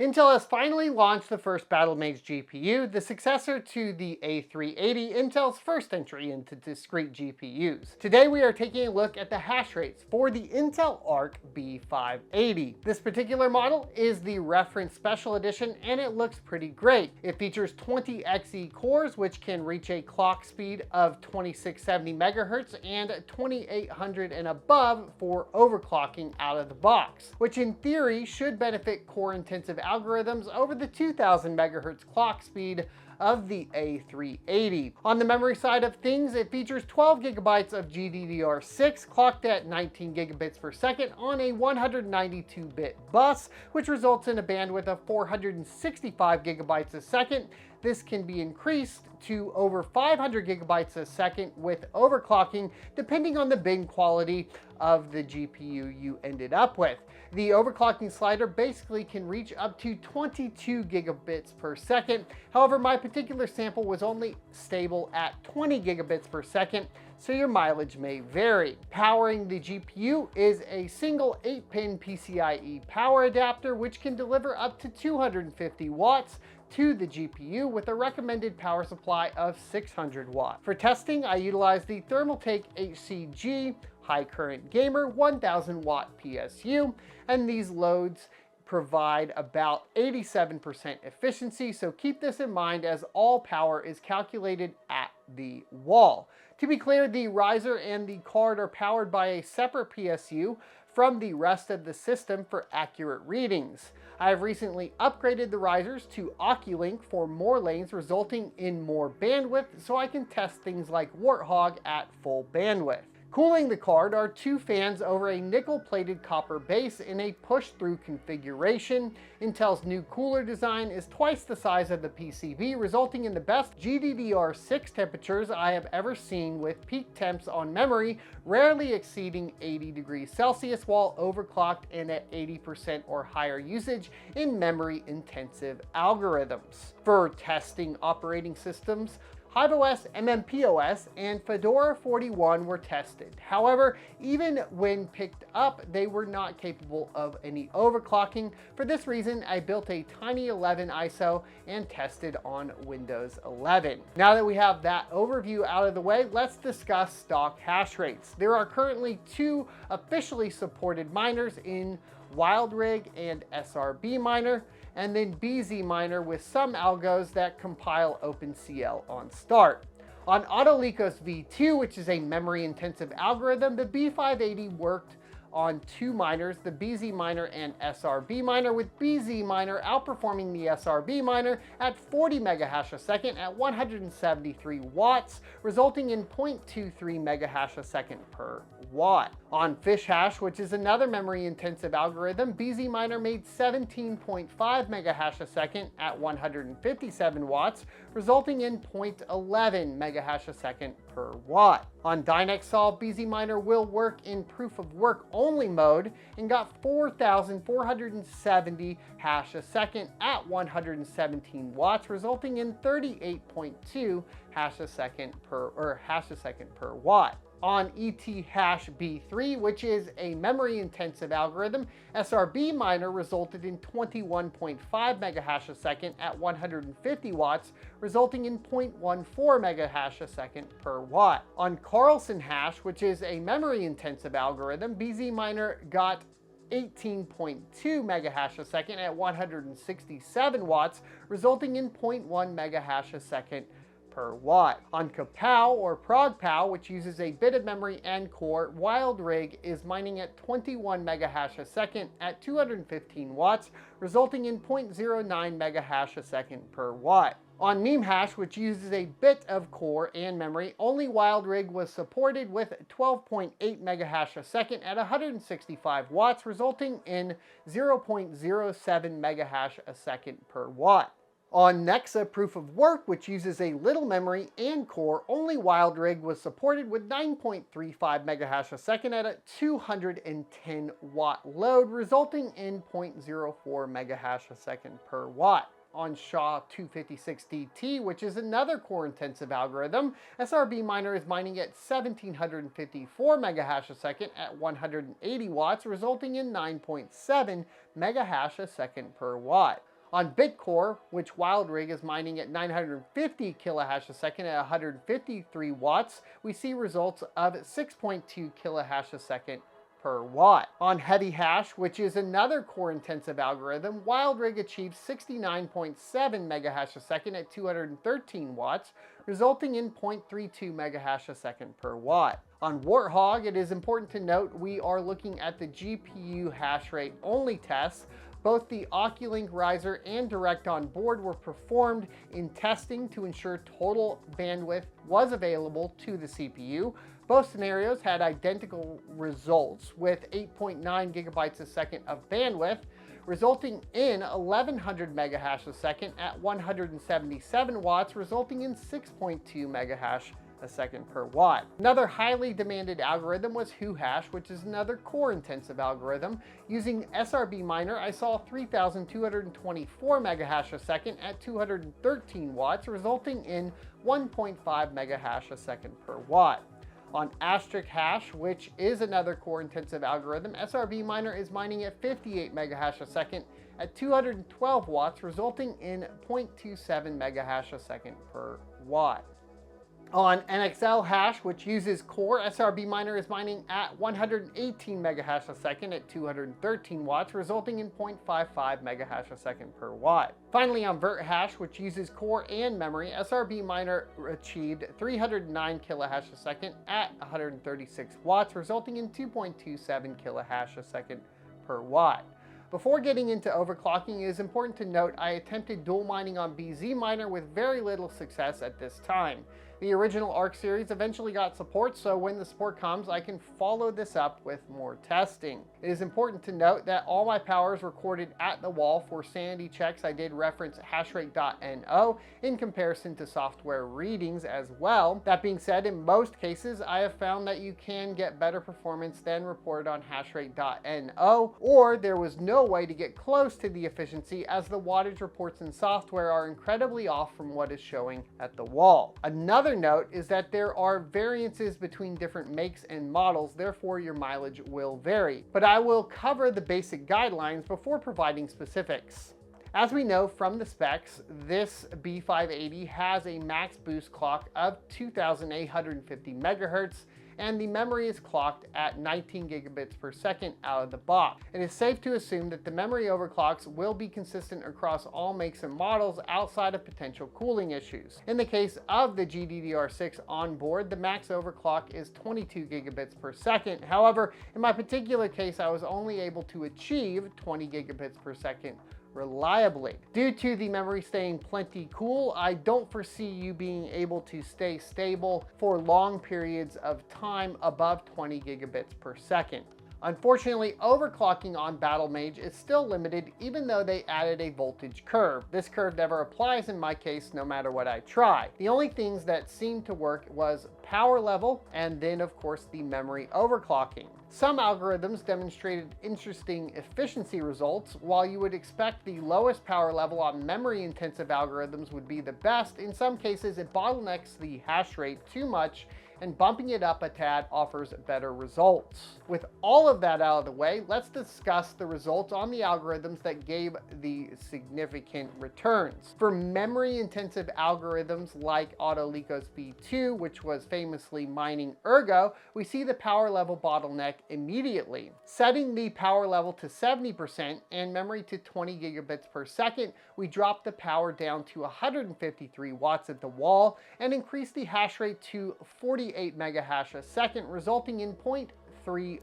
Intel has finally launched the first Battlemage GPU, the successor to the A380, Intel's first entry into discrete GPUs. Today we are taking a look at the hash rates for the Intel Arc B580. This particular model is the reference special edition and it looks pretty great. It features 20 Xe cores which can reach a clock speed of 2670 MHz and 2800 and above for overclocking out of the box, which in theory should benefit core intensive algorithms over the 2000 MHz clock speed of the A380. On the memory side of things, it features 12 GB of GDDR6 clocked at 19 gigabits per second on a 192-bit bus, which results in a bandwidth of 465 gigabytes a second. This can be increased to over 500 gigabytes a second with overclocking, depending on the bin quality of the GPU you ended up with. The overclocking slider basically can reach up to 22 gigabits per second. However, my particular sample was only stable at 20 gigabits per second, so your mileage may vary. Powering the GPU is a single 8-pin PCIe power adapter, which can deliver up to 250 watts to the GPU with a recommended power supply of 600 watts. For testing, I utilized the Thermaltake HCG High Current Gamer 1000 watt PSU, and these loads provide about 87% efficiency, so keep this in mind as all power is calculated at the wall. To be clear, the riser and the card are powered by a separate PSU from the rest of the system for accurate readings. I have recently upgraded the risers to Oculink for more lanes, resulting in more bandwidth, so I can test things like Warthog at full bandwidth. Cooling the card are two fans over a nickel-plated copper base in a push-through configuration. Intel's new cooler design is twice the size of the PCB, resulting in the best GDDR6 temperatures I have ever seen, with peak temps on memory rarely exceeding 80 degrees Celsius while overclocked and at 80% or higher usage in memory-intensive algorithms. For testing operating systems, HiveOS, MMPOS, and Fedora 41 were tested. However, even when picked up, they were not capable of any overclocking. For this reason, I built a tiny 11 ISO and tested on Windows 11. Now that we have that overview out of the way, let's discuss stock hash rates. There are currently two officially supported miners in WildRig and SRB miner, and then BZ miner with some algos that compile OpenCL on start. On Autolicos V2, which is a memory-intensive algorithm, the B580 worked on two miners, the BZ miner and SRB miner, with BZ miner outperforming the SRB miner at 40 megahash a second at 173 watts, resulting in 0.23 megahash a second per watt. On Fishhash, which is another memory-intensive algorithm, BZ miner made 17.5 megahash a second at 157 watts, resulting in 0.11 megahash a second per watt. On DynexSolve, BZ miner will work in proof of work only mode and got 4,470 hash a second at 117 watts, resulting in 38.2 hash a second per watt. On ETH B3, which is a memory-intensive algorithm, SRB miner resulted in 21.5 megahash a second at 150 watts, resulting in 0.14 megahash a second per watt. On Carlson hash, which is a memory-intensive algorithm, BZ miner got 18.2 megahash a second at 167 watts, resulting in 0.1 megahash a second per watt. On Kapow or ProgPow, which uses a bit of memory and core, WildRig is mining at 21 megahash a second at 215 watts, resulting in 0.09 megahash a second per watt. On Memhash, which uses a bit of core and memory, only WildRig was supported with 12.8 megahash a second at 165 watts, resulting in 0.07 megahash a second per watt. On Nexa Proof of Work, which uses a little memory and core, only WildRig was supported with 9.35 megahash a second at a 210 watt load, resulting in 0.04 megahash a second per watt. On SHA-256DT, which is another core-intensive algorithm, SRB miner is mining at 1754 megahash a second at 180 watts, resulting in 9.7 megahash a second per watt. On Bitcore, which WildRig is mining at 950 kilohash a second at 153 watts, we see results of 6.2 kilohash a second per watt. On Heavy Hash, which is another core-intensive algorithm, WildRig achieves 69.7 megahash a second at 213 watts, resulting in 0.32 megahash a second per watt. On Warthog, it is important to note we are looking at the GPU hash rate only tests. Both the Oculink riser and direct on board were performed in testing to ensure total bandwidth was available to the CPU. Both scenarios had identical results with 8.9 gigabytes a second of bandwidth, resulting in 1100 megahash a second at 177 watts, resulting in 6.2 megahash a second per watt. Another highly demanded algorithm was WhoHash, which is another core-intensive algorithm. Using SRB Miner, I saw 3,224 megahash a second at 213 watts, resulting in 1.5 megahash a second per watt. On Asterisk Hash, which is another core-intensive algorithm, SRB Miner is mining at 58 megahash a second at 212 watts, resulting in 0.27 megahash a second per watt. On NXL Hash, which uses Core, SRB Miner is mining at 118 megahash a second at 213 watts, resulting in 0.55 megahash a second per watt. Finally, on VertHash, which uses Core and memory, SRB Miner achieved 309 kilohash a second at 136 watts, resulting in 2.27 kilohash a second per watt. Before getting into overclocking, it is important to note I attempted dual mining on BZ Miner with very little success at this time. The original Arc series eventually got support, so when the support comes, I can follow this up with more testing. It is important to note that all my power is recorded at the wall. For sanity checks, I did reference hashrate.no in comparison to software readings as well. That being said, in most cases, I have found that you can get better performance than reported on hashrate.no, or there was no way to get close to the efficiency as the wattage reports in software are incredibly off from what is showing at the wall. Another note is that there are variances between different makes and models, therefore your mileage will vary. But I will cover the basic guidelines before providing specifics. As we know from the specs, this B580 has a max boost clock of 2,850 megahertz, and the memory is clocked at 19 gigabits per second out of the box. It is safe to assume that the memory overclocks will be consistent across all makes and models outside of potential cooling issues. In the case of the GDDR6 on board, the max overclock is 22 gigabits per second. However, in my particular case, I was only able to achieve 20 gigabits per second reliably. Due to the memory staying plenty cool, I don't foresee you being able to stay stable for long periods of time above 20 gigabits per second. Unfortunately, overclocking on Battlemage is still limited even though they added a voltage curve. This curve never applies in my case no matter what I try. The only things that seemed to work was power level and then of course the memory overclocking. Some algorithms demonstrated interesting efficiency results. While you would expect the lowest power level on memory intensive algorithms would be the best, in some cases it bottlenecks the hash rate too much, and bumping it up a tad offers better results. With all of that out of the way, let's discuss the results on the algorithms that gave the significant returns. For memory-intensive algorithms like Autolycos V2, which was famously mining Ergo, we see the power level bottleneck immediately. Setting the power level to 70% and memory to 20 gigabits per second, we drop the power down to 153 watts at the wall and increase the hash rate to 48 megahash a second, resulting in 0.31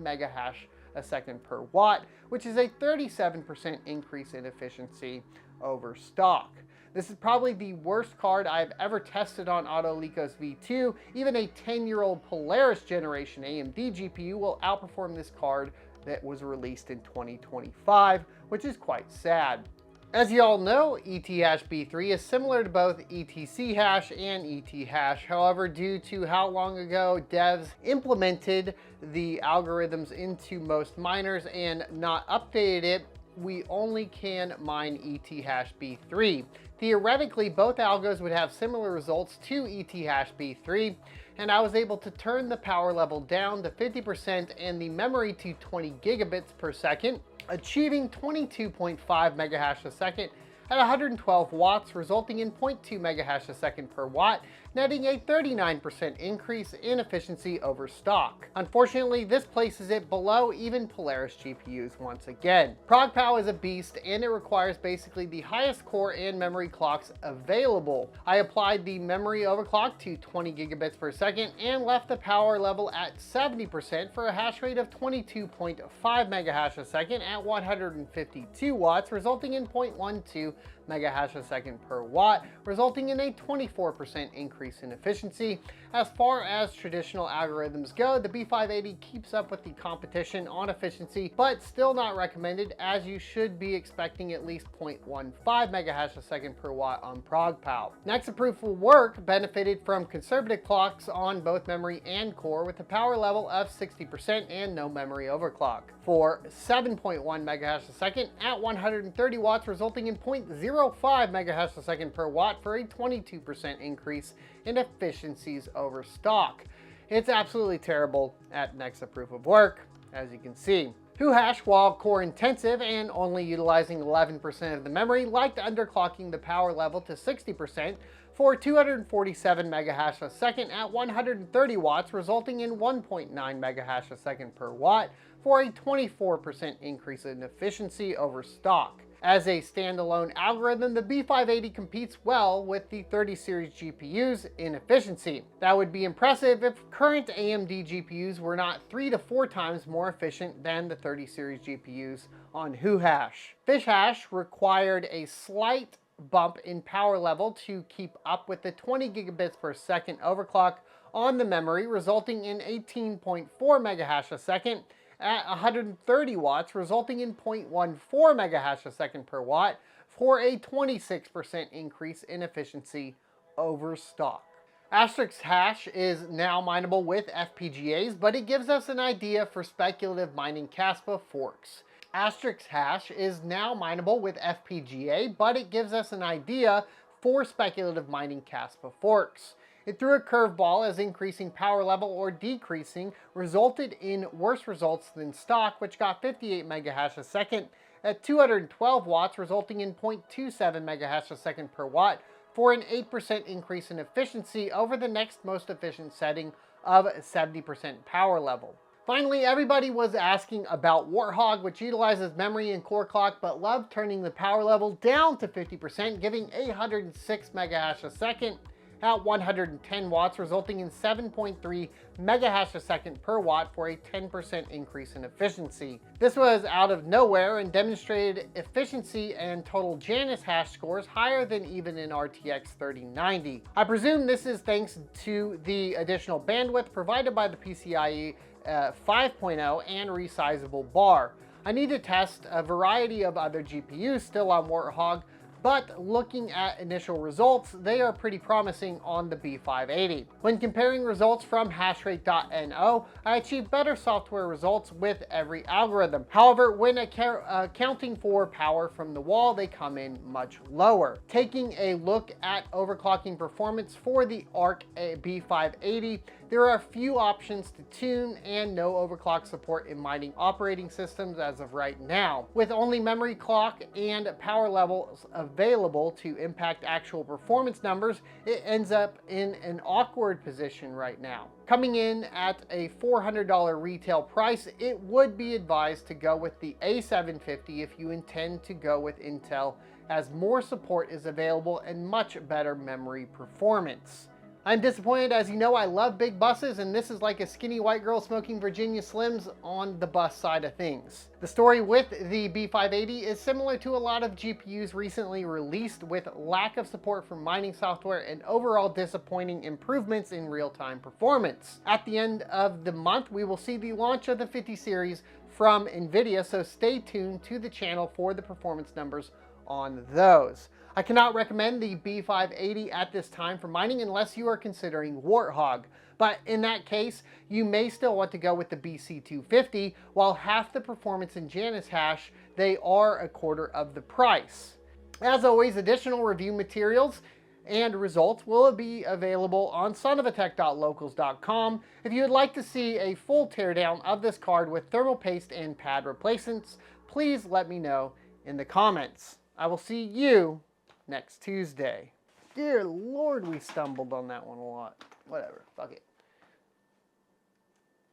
megahash a second per watt, which is a 37% increase in efficiency over stock. This is probably the worst card I've ever tested on Autolycos V2. Even a 10-year-old Polaris generation AMD GPU will outperform this card that was released in 2025, which is quite sad. As you all know, ETH B3 is similar to both ETC hash and ETH hash. However, due to how long ago devs implemented the algorithms into most miners and not updated it, we only can mine ETH B3. Theoretically, both algos would have similar results to ETH B3, and I was able to turn the power level down to 50% and the memory to 20 gigabits per second. achieving 22.5 megahash a second at 112 watts, resulting in 0.2 megahash a second per watt, netting a 39% increase in efficiency over stock. Unfortunately, this places it below even Polaris GPUs once again. ProgPow is a beast, and it requires basically the highest core and memory clocks available. I applied the memory overclock to 20 gigabits per second and left the power level at 70% for a hash rate of 22.5 megahash a second at 152 watts, resulting in 0.12 megahash a second per watt, resulting in a 24% increase in efficiency. As far as traditional algorithms go, the B580 keeps up with the competition on efficiency, but still not recommended, as you should be expecting at least 0.15 megahash a second per watt on ProgPow. Next, proof of work benefited from conservative clocks on both memory and core with a power level of 60% and no memory overclock for 7.1 megahash a second at 130 watts, resulting in 0.05 megahash a second per watt for a 22% increase in efficiencies over stock. It's absolutely terrible at Nexa proof of work, as you can see. Whohash, while core intensive and only utilizing 11% of the memory, liked underclocking the power level to 60% for 247 megahash a second at 130 watts, resulting in 1.9 megahash a second per watt for a 24% increase in efficiency over stock. As a standalone algorithm, the B580 competes well with the 30 series GPUs in efficiency. That would be impressive if current AMD GPUs were not 3 to 4 times more efficient than the 30 series GPUs on Whohash. Fishhash required a slight bump in power level to keep up with the 20 gigabits per second overclock on the memory, resulting in 18.4 megahash a second at 130 watts, resulting in 0.14 megahash a second per watt for a 26% increase in efficiency over stock. Asterisk hash is now mineable with FPGAs, but it gives us an idea for speculative mining kaspa forks. Asterisk hash is now mineable with FPGA, but it gives us an idea for speculative mining kaspa forks. It threw a curveball as increasing power level or decreasing resulted in worse results than stock, which got 58 megahash a second at 212 watts, resulting in 0.27 megahash a second per watt for an 8% increase in efficiency over the next most efficient setting of 70% power level. Finally, everybody was asking about Warthog, which utilizes memory and core clock, but loved turning the power level down to 50%, giving 806 megahash a second at 110 watts, resulting in 7.3 megahash a second per watt for a 10% increase in efficiency. This was out of nowhere and demonstrated efficiency and total Janus hash scores higher than even in RTX 3090. I presume this is thanks to the additional bandwidth provided by the PCIe 5.0 and resizable bar. I need to test a variety of other GPUs still on Warthog, but looking at initial results, they are pretty promising on the B580. When comparing results from hashrate.no, I achieved better software results with every algorithm. However, when accounting for power from the wall, they come in much lower. Taking a look at overclocking performance for the Arc B580, there are a few options to tune and no overclock support in mining operating systems as of right now. With only memory clock and power levels available to impact actual performance numbers, it ends up in an awkward position right now. Coming in at a $400 retail price, it would be advised to go with the A750 if you intend to go with Intel, as more support is available and much better memory performance. I'm disappointed. As you know, I love big buses, and this is like a skinny white girl smoking Virginia Slims on the bus side of things. The story with the B580 is similar to a lot of GPUs recently released, with lack of support for mining software and overall disappointing improvements in real-time performance. At the end of the month, we will see the launch of the 50 series from NVIDIA, so stay tuned to the channel for the performance numbers on those. I cannot recommend the B580 at this time for mining unless you are considering Warthog, but in that case, you may still want to go with the BC250. While half the performance in Janus hash, they are a quarter of the price. As always, additional review materials and results will be available on sonofatech.locals.com. If you would like to see a full teardown of this card with thermal paste and pad replacements, please let me know in the comments. I will see you next Tuesday. Dear Lord, we stumbled on that one a lot. Whatever, fuck it.